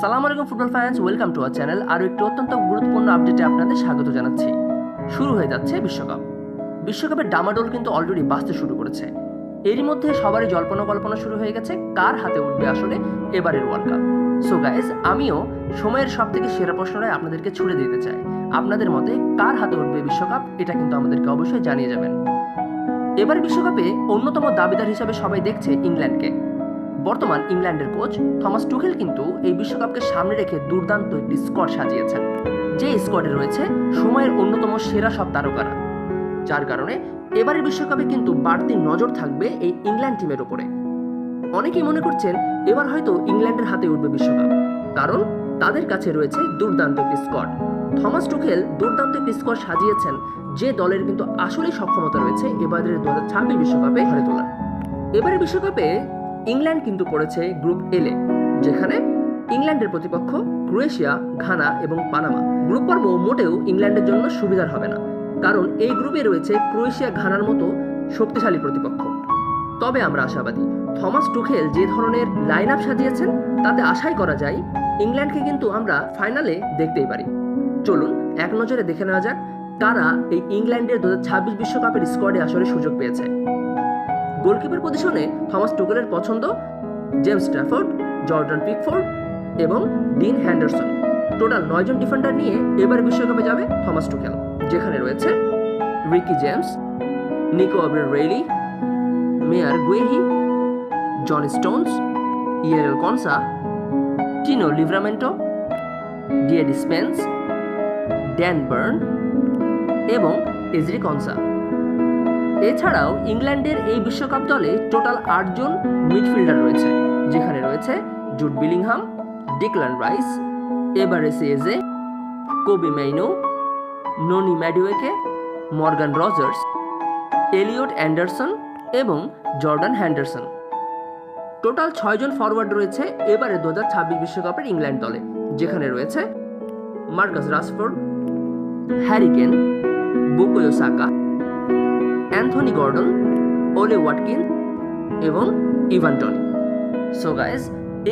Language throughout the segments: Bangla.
আসসালামু আলাইকুম football fans, welcome to our channel. আরও একটি অত্যন্ত গুরুত্বপূর্ণ আপডেটে আপনাদের স্বাগত জানাচ্ছি। শুরু হয়ে যাচ্ছে বিশ্বকাপের ডামাডোল কিন্তু অলরেডি বাজতে শুরু করেছে। এরই মধ্যে সবারই জল্পনা কল্পনা শুরু হয়ে গেছে কার হাতে উঠবে আসলে এবারের ওয়ার্ল্ড কাপ। সো গাইজ, আমিও সময়ের সবথেকে সেরা প্রশ্নটাই আপনাদেরকে ছুড়ে দিতে চাই। আপনাদের মতে কার হাতে উঠবে বিশ্বকাপ, এটা কিন্তু আমাদেরকে অবশ্যই জানিয়ে যাবেন। এবার বিশ্বকাপে অন্যতম দাবিদার হিসেবে সবাই দেখছে ইংল্যান্ডকে। বর্তমান ইংল্যান্ডের কোচ থমাস টুখেল কিন্তু এই বিশ্বকাপকে সামনে রেখে দুর্দান্ত একটি স্কোয়াড সাজিয়েছেন, যে স্কোয়াডে রয়েছে সময়ের অন্যতম সেরা সব তারকারা, যার কারণে এবারের বিশ্বকাপে কিন্তু বাড়তি নজর থাকবে এই ইংল্যান্ড টিমের উপরে। অনেকেই মনে করছেন এবার হয়তো ইংল্যান্ডের হাতে উঠবে বিশ্বকাপ, কারণ তাদের কাছে রয়েছে দুর্দান্ত একটি স্কোয়াড। থমাস টুখেল দুর্দান্ত একটি স্কোয়াড সাজিয়েছেন, যে দলের কিন্তু আসলেই সক্ষমতা রয়েছে এবারের 2026 বিশ্বকাপে ঘরে তোলার। এবারের বিশ্বকাপে ইংল্যান্ড কিন্তু পড়েছে গ্রুপ এলে, যেখানে ইংল্যান্ডের প্রতিপক্ষ ক্রোয়েশিয়া, ঘানা এবং পানামা। গ্রুপ পর্ব মোটেও ইংল্যান্ডের জন্য সুবিধার হবে না, কারণ এই গ্রুপে রয়েছে ক্রোয়েশিয়া, ঘানার মতো শক্তিশালী প্রতিপক্ষ। তবে আমরা আশাবাদী, থমাস টুখেল যে ধরনের লাইন আপ সাজিয়েছেন তাতে আশাই করা যায় ইংল্যান্ডকে কিন্তু আমরা ফাইনালে দেখতেই পারি। চলুন এক নজরে দেখে নেওয়া যাক কারা এই ইংল্যান্ডের 2026 বিশ্বকাপের স্কোয়াডে আসলে সুযোগ পেয়েছে। গোলকিপার পজিশনে থমাস টুখেলের পছন্দ জেমস ট্র্যাফোর্ড, জর্ডান পিকফোর্ড এবং ডিন হ্যান্ডারসন। টোটাল 9 জন ডিফেন্ডার নিয়ে এবার বিশ্বকাপে যাবে থমাস টুখেল, যেখানে রয়েছে Ricky James, Nico O'Reilly, Marc Guehi, John Stones, Jarell Quansah, Tino Livramento, ডিয়েডি স্পেন্স, ড্যান বার্ন এবং এজরি কনসা। এছাড়াও ইংল্যান্ডের এই বিশ্বকাপ দলে টোটাল 8 জন মিডফিল্ডার রয়েছে, যেখানে রয়েছে জুড বিলিংহাম, ডিক্লান রাইস, এভারেসি এজে, কোবি মেইনো, ননি ম্যাডুয়েকে, মর্গান রজার্স, এলিয়ট অ্যান্ডারসন এবং জর্ডান হ্যান্ডারসন। টোটাল 6 জন ফরওয়ার্ড রয়েছে এবারে 2026 বিশ্বকাপের ইংল্যান্ড দলে, যেখানে রয়েছে Marcus Rashford, Harry Kane, Bukayo Saka, Anthony Gordon, ওলে ওয়াটকিন এবং ইভান টনি। সো গাইজ,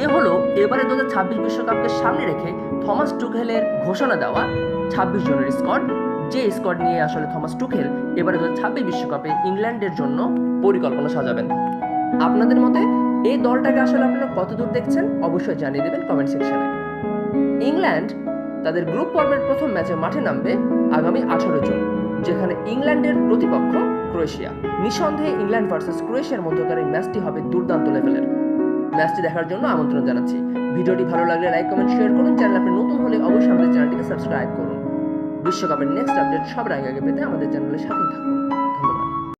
এ হলো এবারে 2026 বিশ্বকাপকে সামনে রেখে থমাস টুখেলের ঘোষণা দেওয়া 26 জনের স্কোয়াড, যে স্কোয়াড নিয়ে আসলে থমাস টুখেল এবারে 2026 বিশ্বকাপে ইংল্যান্ডের জন্য পরিকল্পনা সাজাবেন। আপনাদের মতে এই দলটাকে আসলে আপনারা কতদূর দেখছেন অবশ্যই জানিয়ে দেবেন কমেন্ট সেকশনে। ইংল্যান্ড তাদের গ্রুপ পর্বের প্রথম ম্যাচে মাঠে নামবে আগামী 18 জুন, যেখানে ইংল্যান্ডের প্রতিপক্ষ ক্রোয়েশিয়া। নিঃসন্দেহে ইংল্যান্ড ভার্সেস ক্রোয়েশিয়ার মধ্যকার এই ম্যাচটি হবে দুর্দান্ত লেভেলের। ম্যাচটি দেখার জন্য আমন্ত্রণ জানাচ্ছি। ভিডিওটি ভালো লাগলে লাইক, কমেন্ট, শেয়ার করুন। চ্যানেল আপনি নতুন হলে অবশ্যই আমাদের চ্যানেলটিকে সাবস্ক্রাইব করুন। বিশ্বকাপের নেক্সট আপডেট সবার আগে পেতে আমাদের চ্যানেলের সাথেই থাকুন। ধন্যবাদ।